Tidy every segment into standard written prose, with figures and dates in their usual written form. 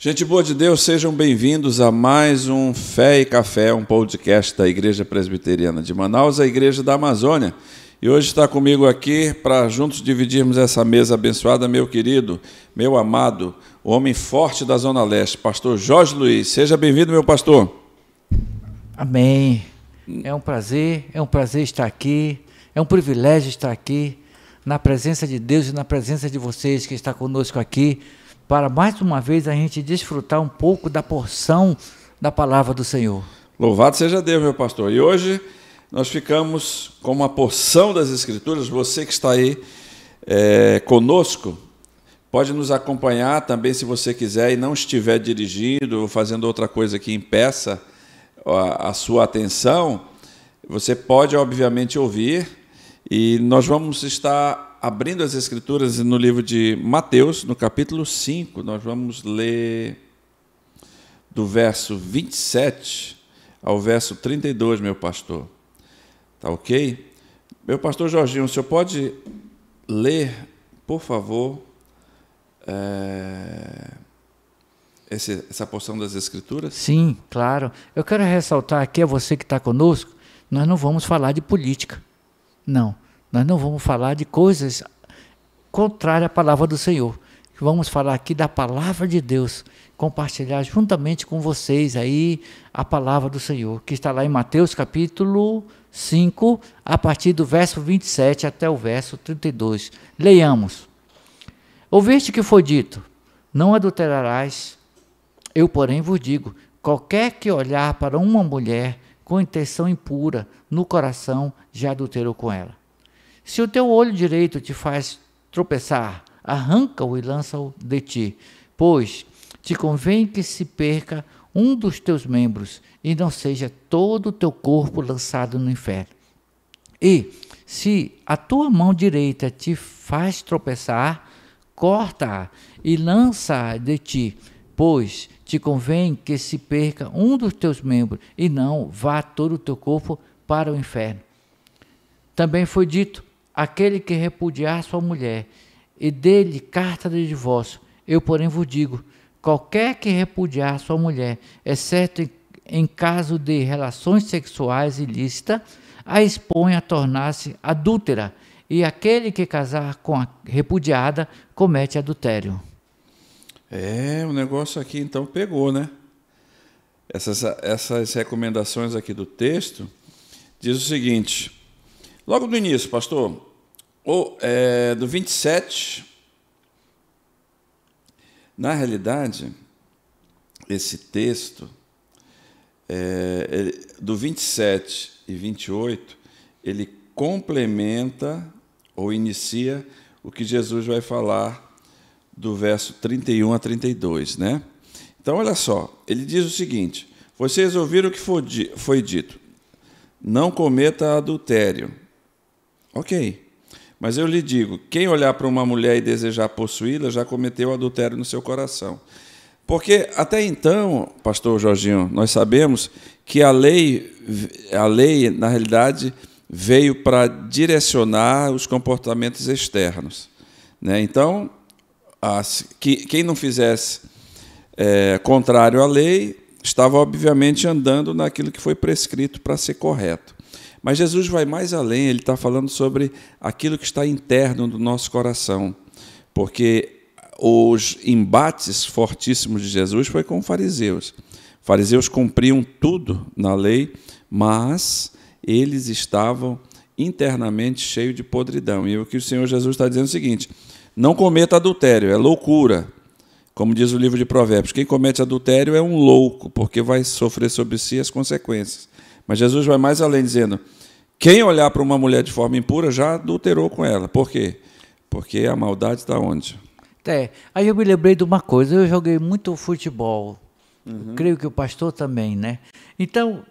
Gente boa de Deus, sejam bem-vindos a mais um Fé e Café, um podcast da Igreja Presbiteriana de Manaus, a Igreja da Amazônia. E hoje está comigo aqui para juntos dividirmos essa mesa abençoada, meu querido, meu amado, o homem forte da Zona Leste, pastor Jorge Luiz. Seja bem-vindo, meu pastor. Amém. É um prazer estar aqui, é um privilégio estar aqui, na presença de Deus e na presença de vocês que está conosco aqui, para mais uma vez a gente desfrutar um pouco da porção da palavra do Senhor. Louvado seja Deus, meu pastor. E hoje nós ficamos com uma porção das Escrituras. Você que está aí conosco, pode nos acompanhar também se você quiser e não estiver dirigindo ou fazendo outra coisa que impeça a sua atenção. Você pode, obviamente, ouvir, e nós vamos estar abrindo as Escrituras no livro de Mateus, no capítulo 5, nós vamos ler do verso 27 ao verso 32, meu pastor. Tá ok? Meu pastor Jorginho, o senhor pode ler, por favor, essa porção das Escrituras? Sim, claro. Eu quero ressaltar aqui a você que está conosco, nós não vamos falar de política. Não, nós não vamos falar de coisas contrárias à palavra do Senhor. Vamos falar aqui da palavra de Deus, compartilhar juntamente com vocês aí a palavra do Senhor, que está lá em Mateus capítulo 5, a partir do verso 27 até o verso 32. Leiamos. Ouviste que foi dito, não adulterarás. Eu, porém, vos digo, qualquer que olhar para uma mulher com intenção impura no coração, já adulterou com ela. Se o teu olho direito te faz tropeçar, arranca-o e lança-o de ti, pois te convém que se perca um dos teus membros e não seja todo o teu corpo lançado no inferno. E se a tua mão direita te faz tropeçar, corta-a e lança-a de ti, pois te convém que se perca um dos teus membros e não vá todo o teu corpo para o inferno. Também foi dito, aquele que repudiar sua mulher e dê-lhe carta de divórcio, eu, porém, vos digo, qualquer que repudiar sua mulher, exceto em caso de relações sexuais ilícitas, a expõe a tornar-se adúltera, e aquele que casar com a repudiada comete adultério. O negócio aqui então pegou, né? Essas recomendações aqui do texto diz o seguinte, logo no início, pastor, do 27, na realidade, esse texto, do 27 e 28, ele complementa ou inicia o que Jesus vai falar do verso 31 a 32, né? Então, olha só, ele diz o seguinte, vocês ouviram o que foi dito, não cometa adultério. Ok, mas eu lhe digo, quem olhar para uma mulher e desejar possuí-la, já cometeu adultério no seu coração. Porque até então, pastor Jorginho, nós sabemos que a lei na realidade, veio para direcionar os comportamentos externos, né? Então, quem não fizesse contrário à lei, estava obviamente andando naquilo que foi prescrito para ser correto. Mas Jesus vai mais além, ele está falando sobre aquilo que está interno do nosso coração, porque os embates fortíssimos de Jesus foi com os fariseus. Os fariseus cumpriam tudo na lei, mas eles estavam internamente cheios de podridão. E o que o Senhor Jesus está dizendo é o seguinte, não cometa adultério, é loucura. Como diz o livro de Provérbios, quem comete adultério é um louco, porque vai sofrer sobre si as consequências. Mas Jesus vai mais além, dizendo, quem olhar para uma mulher de forma impura já adulterou com ela. Por quê? Porque a maldade está onde? Aí eu me lembrei de uma coisa, eu joguei muito futebol, creio que o pastor também, né? Então,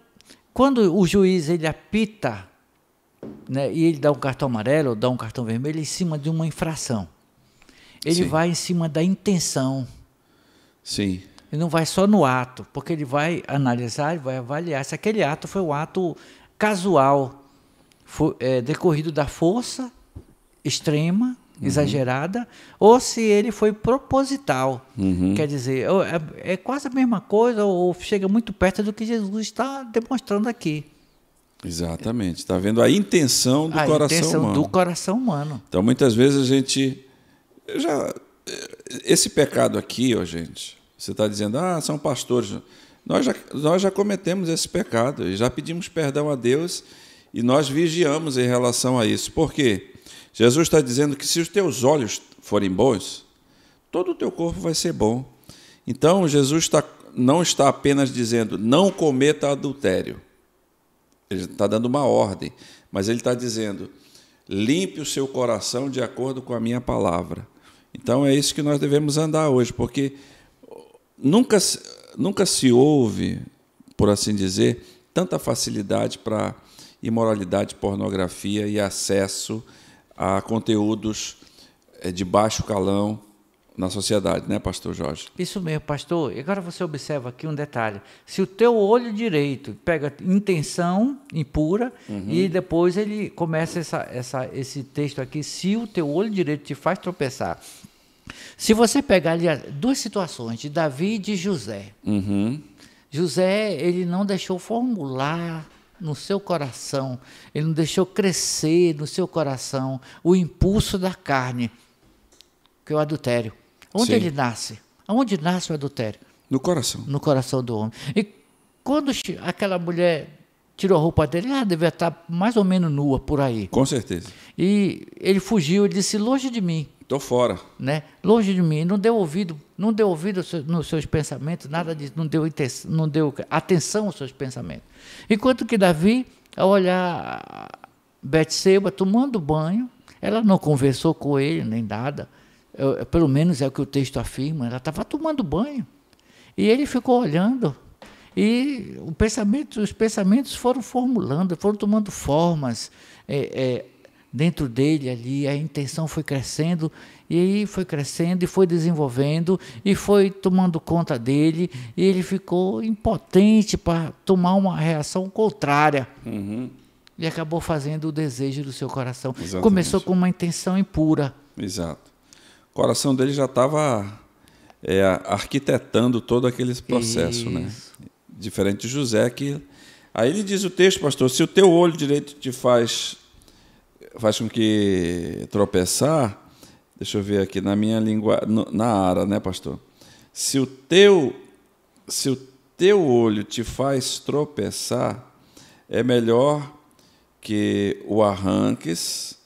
quando o juiz ele apita, né, e ele dá um cartão amarelo ou dá um cartão vermelho em cima de uma infração, ele vai em cima da intenção. Sim. Ele não vai só no ato, porque ele vai analisar, ele vai avaliar se aquele ato foi um ato casual, decorrido da força extrema exagerada, ou se ele foi proposital. Quer dizer, é quase a mesma coisa, ou chega muito perto do que Jesus está demonstrando aqui. Exatamente. Está vendo a intenção do coração humano. Do coração humano. Então, muitas vezes a gente... Esse pecado aqui, gente, você está dizendo, são pastores. Nós já cometemos esse pecado e já pedimos perdão a Deus e nós vigiamos em relação a isso. Por quê? Jesus está dizendo que se os teus olhos forem bons, todo o teu corpo vai ser bom. Então, Jesus não está apenas dizendo, não cometa adultério. Ele está dando uma ordem, mas ele está dizendo, limpe o seu coração de acordo com a minha palavra. Então, é isso que nós devemos andar hoje, porque nunca se ouve, por assim dizer, tanta facilidade para imoralidade, pornografia e acesso a conteúdos de baixo calão na sociedade, né, pastor Jorge? Isso mesmo, pastor. E agora você observa aqui um detalhe. Se o teu olho direito pega intenção impura, e depois ele começa esse texto aqui, se o teu olho direito te faz tropeçar. Se você pegar ali duas situações, de Davi e de José. José, ele não deixou formular no seu coração, ele não deixou crescer no seu coração o impulso da carne, que é o adultério. Onde ele nasce? Onde nasce o adultério? No coração. No coração do homem. E quando aquela mulher tirou a roupa dele, devia estar mais ou menos nua por aí. Com certeza. E ele fugiu e disse, longe de mim. Estou fora. Né? Longe de mim. Não deu ouvido nos seus pensamentos, nada disso, não deu atenção aos seus pensamentos. Enquanto que Davi, ao olhar Betseba tomando banho, ela não conversou com ele, nem nada. Pelo menos é o que o texto afirma, ela estava tomando banho. E ele ficou olhando. E os pensamentos foram formulando, foram tomando formas dentro dele ali, a intenção foi crescendo, e aí foi crescendo, e foi desenvolvendo, e foi tomando conta dele, e ele ficou impotente para tomar uma reação contrária. E acabou fazendo o desejo do seu coração. Exatamente. Começou com uma intenção impura. Exato. O coração dele já estava arquitetando todo aquele processo, né? Diferente de José, que... Aí ele diz o texto, pastor, se o teu olho direito te faz com que tropeçar, deixa eu ver aqui, na minha língua, na ara, né, pastor? Se o teu olho te faz tropeçar, é melhor que o arranques,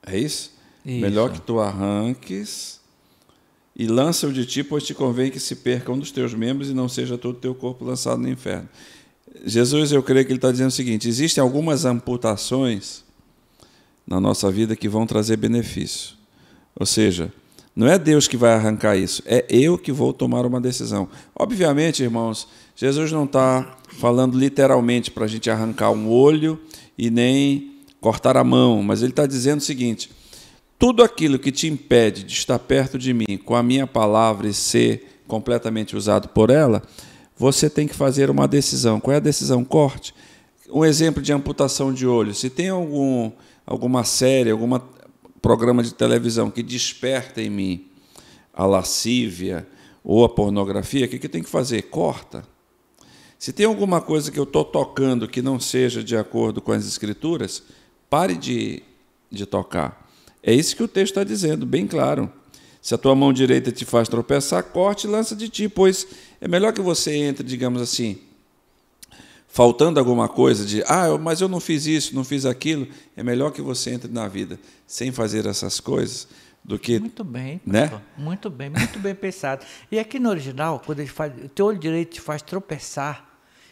é isso? Melhor que tu arranques e lança-o de ti, pois te convém que se perca um dos teus membros e não seja todo o teu corpo lançado no inferno. Jesus, eu creio que ele está dizendo o seguinte, existem algumas amputações na nossa vida que vão trazer benefício. Ou seja, não é Deus que vai arrancar isso, é eu que vou tomar uma decisão. Obviamente, irmãos, Jesus não está falando literalmente para a gente arrancar um olho e nem cortar a mão, mas ele está dizendo o seguinte, tudo aquilo que te impede de estar perto de mim com a minha palavra e ser completamente usado por ela, você tem que fazer uma decisão. Qual é a decisão? Corte. Um exemplo de amputação de olho. Se tem alguma série, algum programa de televisão que desperta em mim a lascívia ou a pornografia, o que tem que fazer? Corta. Se tem alguma coisa que eu estou tocando que não seja de acordo com as Escrituras, pare de tocar. É isso que o texto está dizendo, bem claro. Se a tua mão direita te faz tropeçar, corte e lança de ti, pois é melhor que você entre, digamos assim, faltando alguma coisa de, mas eu não fiz isso, não fiz aquilo, é melhor que você entre na vida sem fazer essas coisas do que... Muito bem, pastor, né? Muito bem pensado. E aqui no original, quando ele fala, o teu olho direito te faz tropeçar,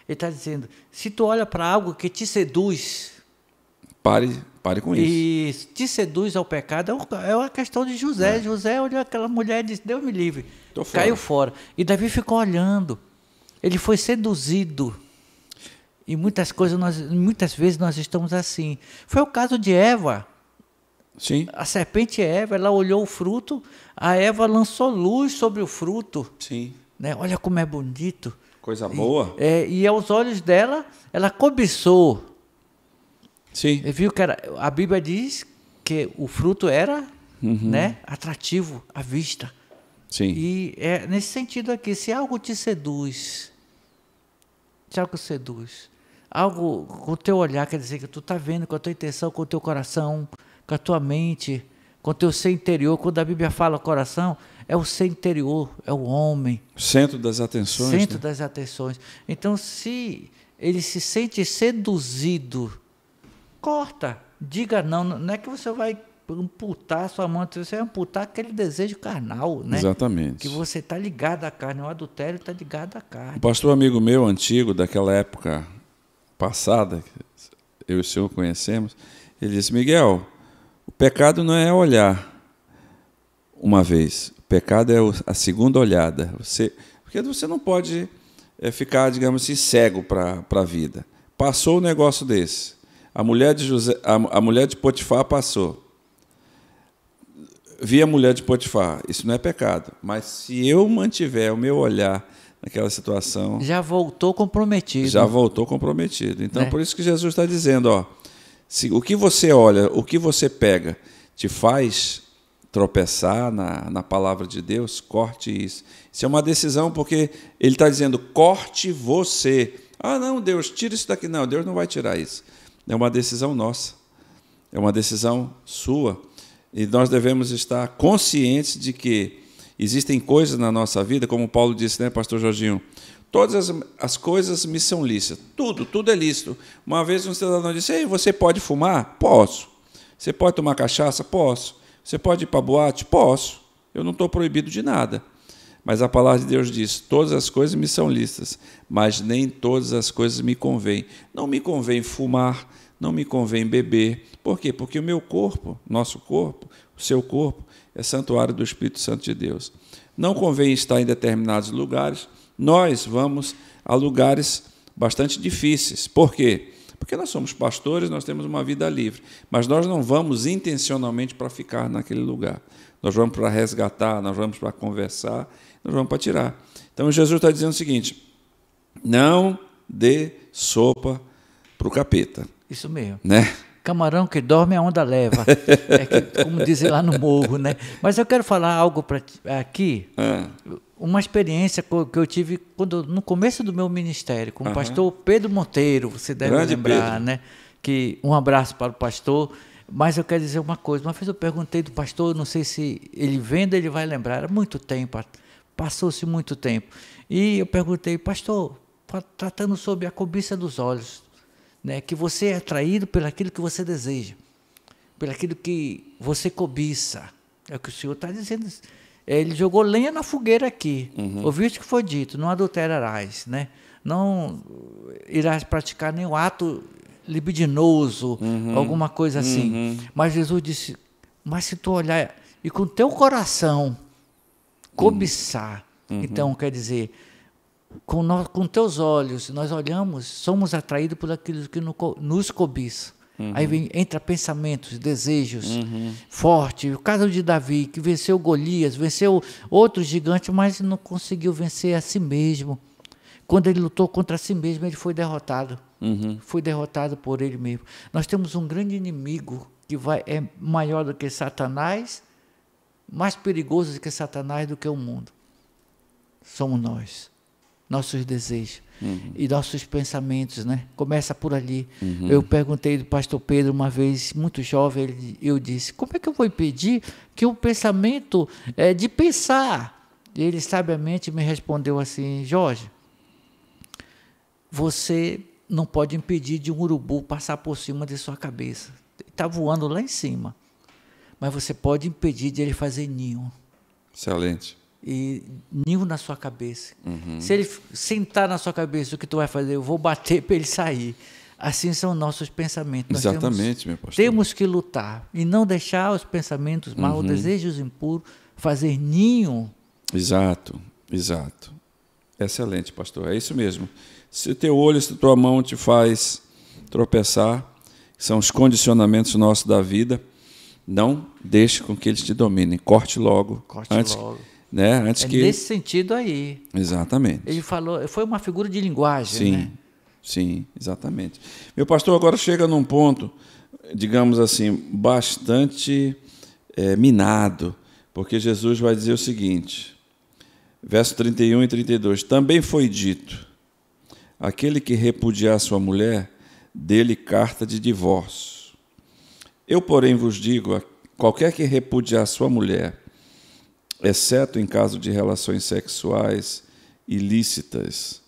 ele está dizendo, se tu olha para algo que te seduz... Pare com isso. E te seduz ao pecado, é uma questão de José. José olhou aquela mulher e disse, Deus me livre. Caiu fora. E Davi ficou olhando. Ele foi seduzido. E muitas vezes nós estamos assim. Foi o caso de Eva. Sim. A serpente Eva, ela olhou o fruto, a Eva lançou luz sobre o fruto. Sim. Né? Olha como é bonito. Coisa boa. E aos olhos dela, ela cobiçou. Sim. Viu que a Bíblia diz que o fruto era né? Atrativo à vista. Sim. E é nesse sentido aqui, se algo te seduz, algo com o teu olhar, quer dizer que tu está vendo com a tua intenção, com o teu coração, com a tua mente, com o teu ser interior. Quando a Bíblia fala coração, é o ser interior, é o homem. Centro das atenções. Centro das atenções. Então, se ele se sente seduzido, corta, diga não. Não é que você vai amputar a sua mão, você vai amputar aquele desejo carnal, né? Exatamente. Que você está ligado à carne, o adultério está ligado à carne. Um pastor amigo meu, antigo, daquela época passada, eu e o senhor conhecemos, ele disse: Miguel, o pecado não é olhar uma vez, o pecado é a segunda olhada. Porque você não pode ficar, digamos assim, cego para a vida. Passou um negócio desse. A mulher de Potifar passou. Vi a mulher de Potifar, isso não é pecado. Mas se eu mantiver o meu olhar naquela situação... Já voltou comprometido. Então, por isso que Jesus está dizendo, ó, se o que você olha, o que você pega, te faz tropeçar na palavra de Deus, corte isso. Isso é uma decisão, porque ele está dizendo, corte você. Ah, não, Deus, tira isso daqui. Não, Deus não vai tirar isso. É uma decisão nossa. É uma decisão sua. E nós devemos estar conscientes de que existem coisas na nossa vida, como Paulo disse, né, pastor Jorginho? Todas as coisas me são lícitas. Tudo é lícito. Uma vez um cidadão disse: Ei, você pode fumar? Posso. Você pode tomar cachaça? Posso. Você pode ir para a boate? Posso. Eu não estou proibido de nada. Mas a palavra de Deus diz: todas as coisas me são lícitas, mas nem todas as coisas me convêm. Não me convém fumar, não me convém beber. Por quê? Porque o meu corpo, nosso corpo, o seu corpo, é santuário do Espírito Santo de Deus. Não convém estar em determinados lugares. Nós vamos a lugares bastante difíceis. Por quê? Porque nós somos pastores, nós temos uma vida livre. Mas nós não vamos intencionalmente para ficar naquele lugar. Nós vamos para resgatar, nós vamos para conversar, nós vamos para tirar. Então, Jesus está dizendo o seguinte: não dê sopa para o capeta. Isso mesmo. Né? Camarão que dorme, a onda leva. Como dizem lá no morro, né? Mas eu quero falar algo aqui. Uma experiência que eu tive no começo do meu ministério, com o pastor Pedro Monteiro, você deve lembrar, né? Um abraço para o pastor. Mas eu quero dizer uma coisa. Uma vez eu perguntei do pastor, não sei se ele vendo, ele vai lembrar. Era muito tempo, passou-se muito tempo. E eu perguntei: pastor, tratando sobre a cobiça dos olhos, né, que você é atraído por aquilo que você deseja, por aquilo que você cobiça. É o que o Senhor está dizendo. Ele jogou lenha na fogueira aqui. Ouviste o que foi dito: não adulterarás, né? Não irás praticar nenhum ato libidinoso, alguma coisa assim. Mas Jesus disse: mas se tu olhar e com teu coração cobiçar, então quer dizer, com teus olhos, nós olhamos, somos atraídos por aquilo que nos cobiça. Aí entra pensamentos, desejos fortes. O caso de Davi, que venceu Golias, venceu outros gigantes, mas não conseguiu vencer a si mesmo. Quando ele lutou contra si mesmo, ele foi derrotado. Foi derrotado por ele mesmo. Nós temos um grande inimigo que é maior do que Satanás, mais perigoso do que Satanás, do que o mundo. Somos nós. Nossos desejos e nossos pensamentos, né? Começa por ali. Eu perguntei do pastor Pedro uma vez, muito jovem, eu disse: como é que eu vou impedir que o pensamento de pensar? E ele sabiamente me respondeu assim: Jorge, você não pode impedir de um urubu passar por cima de sua cabeça. Ele está voando lá em cima. Mas você pode impedir de ele fazer ninho. Excelente. E ninho na sua cabeça. Se ele sentar na sua cabeça, o que tu vai fazer? Eu vou bater para ele sair. Assim são nossos pensamentos. Exatamente, meu pastor. Temos que lutar e não deixar os pensamentos maus, os desejos impuros, fazer ninho. Exato. Excelente, pastor. É isso mesmo. Se o teu olho, se a tua mão te faz tropeçar, são os condicionamentos nossos da vida, não deixe com que eles te dominem. Corte logo. Logo. Né? Antes que... nesse sentido aí. Exatamente. Ele falou, foi uma figura de linguagem, né? Sim, exatamente. Meu pastor, agora chega num ponto, digamos assim, bastante minado, porque Jesus vai dizer o seguinte, verso 31 e 32, também foi dito, aquele que repudiar sua mulher, dê-lhe carta de divórcio. Eu, porém, vos digo, qualquer que repudiar sua mulher, exceto em caso de relações sexuais ilícitas,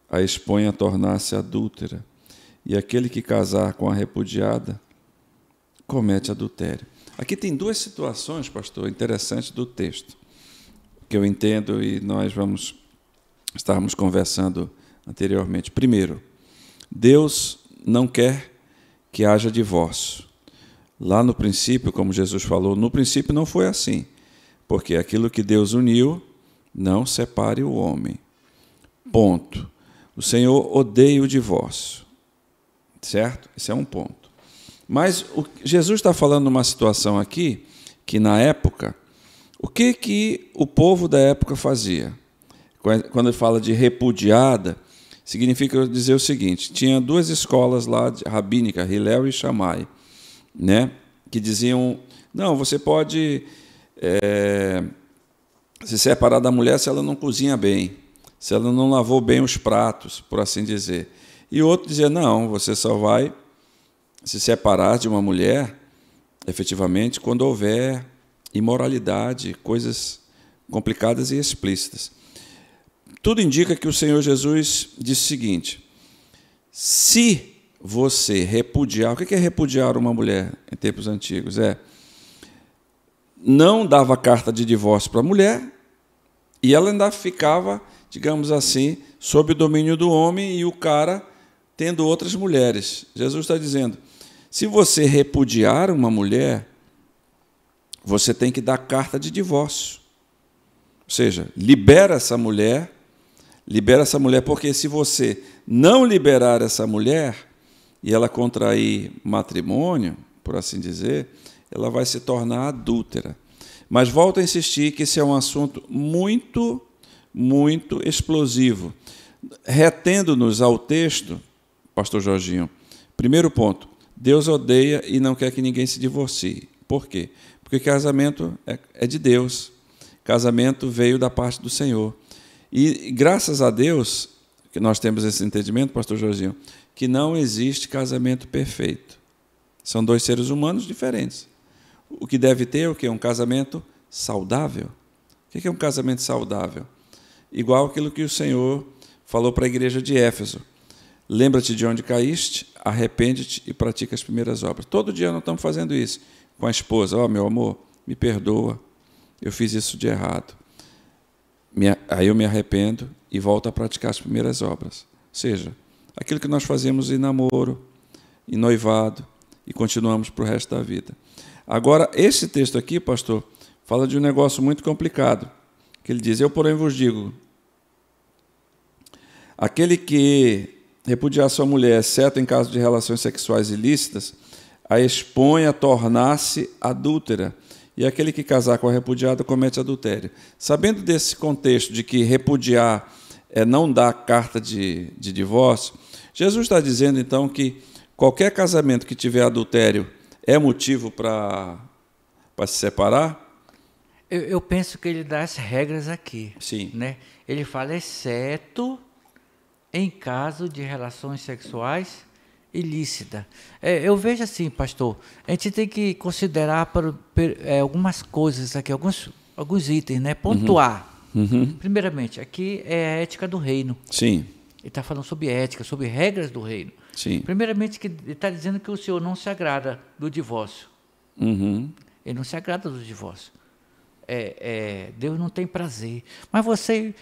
a expõe a tornar-se adúltera, e aquele que casar com a repudiada comete adultério. Aqui tem duas situações, pastor, interessantes do texto, que eu entendo e nós estávamos conversando anteriormente. Primeiro, Deus não quer que haja divórcio. Lá no princípio, como Jesus falou, no princípio não foi assim, porque aquilo que Deus uniu, não separe o homem. Ponto. O Senhor odeia o divórcio, certo? Esse é um ponto. Mas Jesus está falando numa situação aqui, que na época, o que o povo da época fazia? Quando ele fala de repudiada, significa dizer o seguinte, tinha duas escolas lá, rabínica, Hillel e Shammai, né, que diziam, não, você pode se separar da mulher se ela não cozinha bem, se ela não lavou bem os pratos, por assim dizer. E outro dizia, não, você só vai se separar de uma mulher, efetivamente, quando houver imoralidade, coisas complicadas e explícitas. Tudo indica que o Senhor Jesus disse o seguinte, se você repudiar, o que é repudiar uma mulher em tempos antigos? Não dava carta de divórcio para a mulher e ela ainda ficava, digamos assim, sob o domínio do homem e o cara tendo outras mulheres. Jesus está dizendo, se você repudiar uma mulher, você tem que dar carta de divórcio. Ou seja, libera essa mulher, porque se você não liberar essa mulher e ela contrair matrimônio, por assim dizer, ela vai se tornar adúltera. Mas volto a insistir que esse é um assunto muito, muito explosivo. Retendo-nos ao texto, pastor Jorginho, primeiro ponto, Deus odeia e não quer que ninguém se divorcie. Por quê? Porque casamento é de Deus. Casamento veio da parte do Senhor. E graças a Deus, que nós temos esse entendimento, pastor Jorginho, que não existe casamento perfeito. São dois seres humanos diferentes. O que deve ter é o quê? Um casamento saudável. O que é um casamento saudável? Igual aquilo que o Senhor falou para a igreja de Éfeso. Lembra-te de onde caíste, arrepende-te e pratica as primeiras obras. Todo dia nós estamos fazendo isso com a esposa. Ó, meu amor, me perdoa, eu fiz isso de errado. Aí eu me arrependo e volto a praticar as primeiras obras. Ou seja, aquilo que nós fazemos em namoro, em noivado, e continuamos para o resto da vida. Agora, esse texto aqui, pastor, fala de um negócio muito complicado, que ele diz, eu, porém, vos digo, aquele que repudiar sua mulher, exceto em caso de relações sexuais ilícitas, a expõe a tornar-se adúltera, e aquele que casar com a repudiada comete adultério. Sabendo desse contexto de que repudiar é não dar carta de divórcio, Jesus está dizendo, então, que qualquer casamento que tiver adultério é motivo para se separar? Eu penso que ele dá as regras aqui. Sim. Né? Ele fala, exceto em caso de relações sexuais ilícitas. Eu vejo assim, pastor, a gente tem que considerar algumas coisas aqui, alguns itens, né? Pontuar. Uhum. Primeiramente, aqui é a ética do reino. Sim. Ele está falando sobre ética, sobre regras do reino. Sim. Primeiramente, que ele está dizendo que o Senhor não se agrada do divórcio. Uhum. Ele não se agrada do divórcio. Deus não tem prazer. Mas você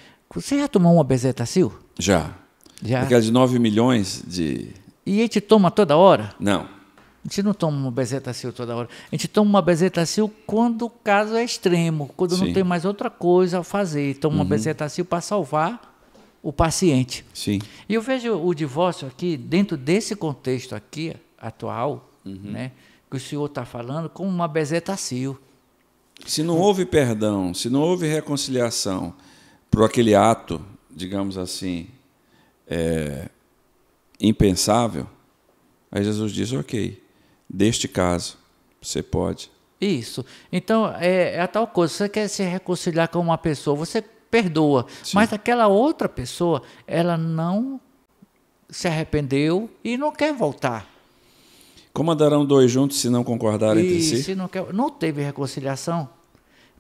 já tomou uma bezetacil? Já. Já. Aquela de 9 milhões de... E a gente toma toda hora? Não. A gente não toma uma bezetacil toda hora. A gente toma uma bezetacil quando o caso é extremo, quando Sim. não tem mais outra coisa a fazer. Toma uma bezetacil para salvar o paciente. Sim. E eu vejo o divórcio aqui, dentro desse contexto aqui, atual, né, que o senhor está falando, como uma bezetacil. Se não houve perdão, se não houve reconciliação por aquele ato, digamos assim, impensável, aí Jesus diz, ok, deste caso, você pode. Isso. Então, é a tal coisa. Você quer se reconciliar com uma pessoa, você perdoa. Sim. Mas aquela outra pessoa, ela não se arrependeu e não quer voltar. Como andarão dois juntos se não concordarem entre si? Se não teve reconciliação,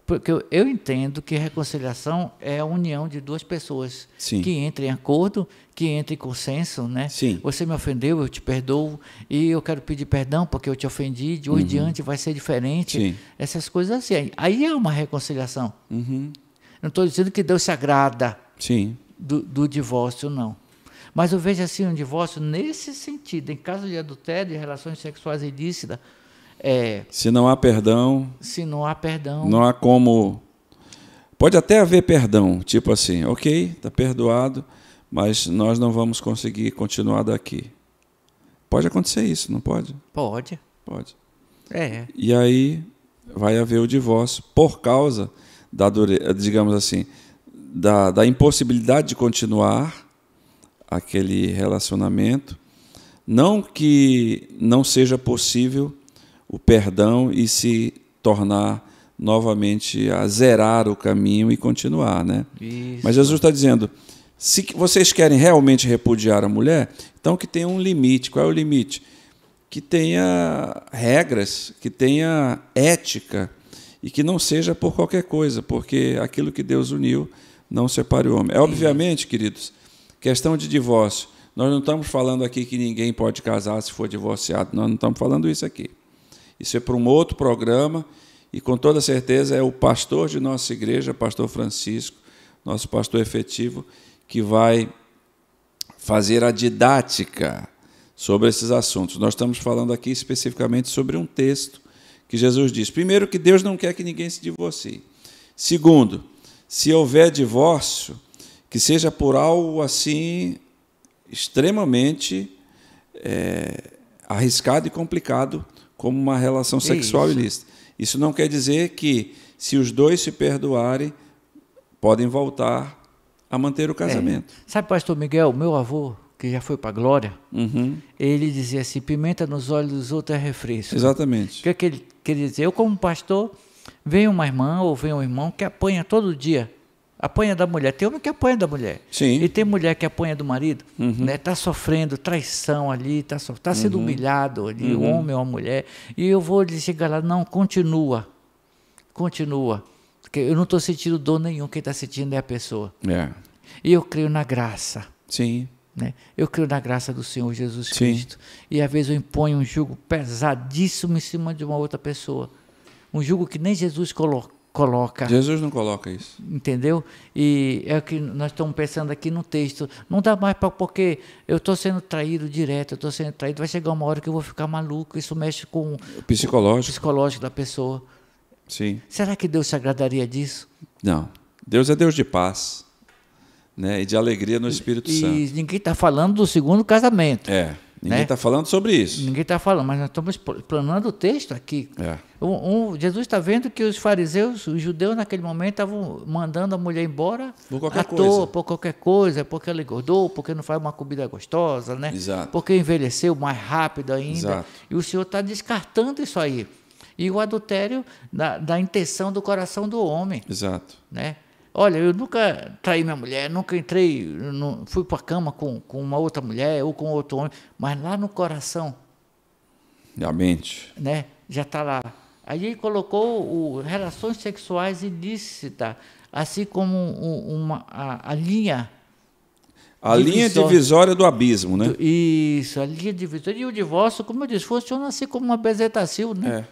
porque eu entendo que reconciliação é a união de duas pessoas. Sim. Que entrem em acordo, que entrem em consenso, né? Sim. Você me ofendeu, eu te perdoo, e eu quero pedir perdão porque eu te ofendi, de hoje em diante vai ser diferente. Sim. Essas coisas assim. Aí é uma reconciliação. Uhum. Não estou dizendo que Deus se agrada Sim. do divórcio, não. Mas eu vejo assim um divórcio nesse sentido, em caso de adultério e relações sexuais ilícitas, Se não há perdão, se não há perdão. não há como... Pode até haver perdão, tipo assim, ok, está perdoado, mas nós não vamos conseguir continuar daqui. Pode acontecer isso, não pode? Pode. Pode. E aí vai haver o divórcio por causa da dureza, digamos assim, da impossibilidade de continuar aquele relacionamento. Não que não seja possível o perdão e se tornar novamente a zerar o caminho e continuar, né? Isso. Mas Jesus está dizendo, se vocês querem realmente repudiar a mulher, então que tenha um limite. Qual é o limite? Que tenha regras, que tenha ética e que não seja por qualquer coisa, porque aquilo que Deus uniu não separe o homem. Obviamente, queridos, questão de divórcio, nós não estamos falando aqui que ninguém pode casar se for divorciado, nós não estamos falando isso aqui. Isso é para um outro programa e, com toda certeza, é o pastor de nossa igreja, pastor Francisco, nosso pastor efetivo, que vai fazer a didática sobre esses assuntos. Nós estamos falando aqui especificamente sobre um texto que Jesus diz. Primeiro, que Deus não quer que ninguém se divorcie. Segundo, se houver divórcio, que seja por algo assim extremamente arriscado e complicado, como uma relação sexual ilícita. Isso não quer dizer que, se os dois se perdoarem, podem voltar a manter o casamento. Sabe, pastor Miguel, meu avô, que já foi para a glória, ele dizia assim, pimenta nos olhos dos outros é refresco. Exatamente. O que ele queria dizer? Eu, como pastor, vem uma irmã ou vem um irmão que apanha todo dia. Apanha da mulher. Tem homem que apanha da mulher. Sim. E tem mulher que apanha do marido. Está sofrendo traição ali, está sendo humilhado ali, o homem ou a mulher. E eu vou chegar lá, não, continua. Continua. Porque eu não estou sentindo dor nenhum, quem está sentindo é a pessoa. E eu creio na graça. Sim. Né? Eu creio na graça do Senhor Jesus Cristo. E às vezes eu imponho um jugo pesadíssimo em cima de uma outra pessoa. Um jugo que nem Jesus coloca. Jesus não coloca isso. Entendeu? E é o que nós estamos pensando aqui no texto. Não dá mais porque eu estou sendo traído direto, eu estou sendo traído, vai chegar uma hora que eu vou ficar maluco. Isso mexe com o psicológico da pessoa. Sim. Será que Deus se agradaria disso? Não. Deus é Deus de paz, né? E de alegria no Espírito Santo. E ninguém está falando do segundo casamento. Ninguém está falando sobre isso. Ninguém está falando, mas nós estamos explanando o texto aqui. Jesus está vendo que os fariseus, os judeus naquele momento estavam mandando a mulher embora por qualquer coisa, porque ela engordou, porque não faz uma comida gostosa, né? Exato. Porque envelheceu mais rápido ainda. Exato. E o Senhor está descartando isso aí. E o adultério da intenção do coração do homem. Exato. Né? Olha, eu nunca traí minha mulher, nunca fui para a cama com uma outra mulher ou com outro homem, mas lá no coração, a mente, né, já está lá. Aí ele colocou relações sexuais ilícitas, assim como a linha. A linha divisória do abismo, né? Isso, a linha divisória. E o divórcio, como eu disse, funciona assim como uma bezetacil, né?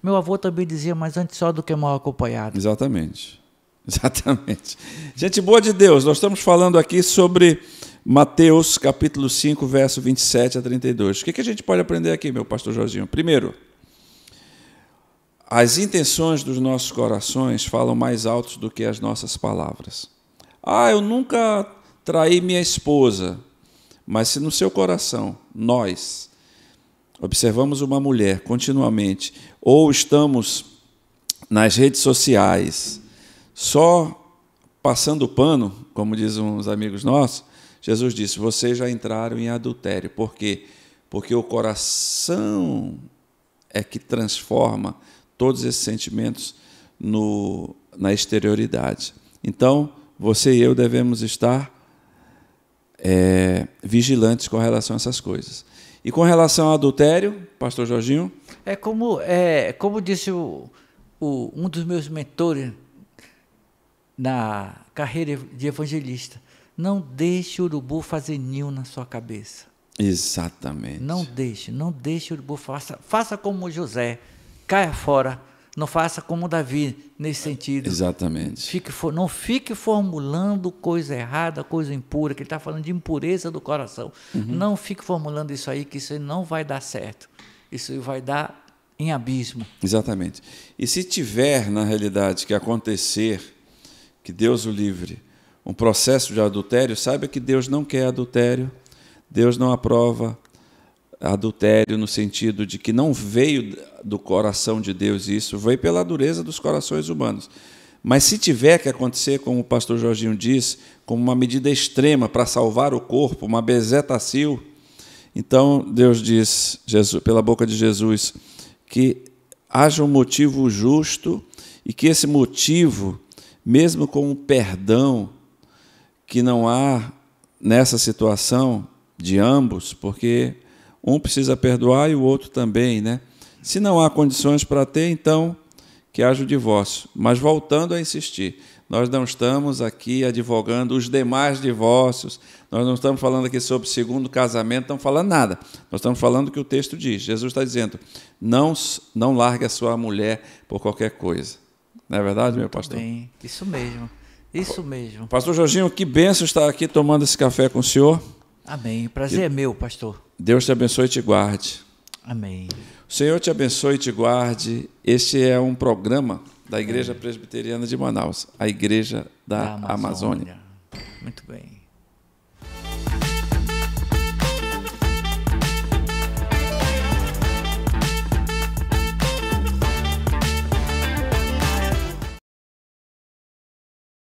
Meu avô também dizia, mas antes só do que mal acompanhado. Exatamente. Gente boa de Deus, nós estamos falando aqui sobre Mateus capítulo 5, verso 27 a 32. O que a gente pode aprender aqui, meu pastor Jorginho? Primeiro, as intenções dos nossos corações falam mais alto do que as nossas palavras. Eu nunca traí minha esposa, mas se no seu coração nós observamos uma mulher continuamente, ou estamos nas redes sociais só passando pano, como dizem uns amigos nossos, Jesus disse, vocês já entraram em adultério. Por quê? Porque o coração é que transforma todos esses sentimentos na exterioridade. Então, você e eu devemos estar vigilantes com relação a essas coisas. E com relação ao adultério, pastor Jorginho? É como disse um dos meus mentores na carreira de evangelista, não deixe o urubu fazer ninho na sua cabeça. Exatamente. Não deixe o urubu, faça como José, caia fora, não faça como Davi nesse sentido. Exatamente. Não fique formulando coisa errada, coisa impura, que ele está falando de impureza do coração. Não fique formulando isso aí, que isso aí não vai dar certo. Isso vai dar em abismo. Exatamente. E se tiver, na realidade, que acontecer, que Deus o livre, um processo de adultério, saiba que Deus não quer adultério, Deus não aprova adultério no sentido de que não veio do coração de Deus isso, veio pela dureza dos corações humanos. Mas se tiver que acontecer, como o pastor Jorginho diz, como uma medida extrema para salvar o corpo, uma bezetacil, então Deus diz, pela boca de Jesus, que haja um motivo justo e que esse motivo, mesmo com o perdão, que não há nessa situação de ambos, porque um precisa perdoar e o outro também, né? Se não há condições para ter, então que haja o divórcio. Mas voltando a insistir, nós não estamos aqui advogando os demais divórcios, nós não estamos falando aqui sobre segundo casamento, não estamos falando nada. Nós estamos falando o que o texto diz. Jesus está dizendo, não largue a sua mulher por qualquer coisa. Não é verdade, meu pastor? Bem, isso mesmo. Isso mesmo. Pastor Jorginho, que bênção estar aqui tomando esse café com o senhor. Amém. O prazer é meu, pastor. Deus te abençoe e te guarde. Amém. O Senhor te abençoe e te guarde. Este é um programa da Igreja Presbiteriana de Manaus, a Igreja da Amazônia. Muito bem.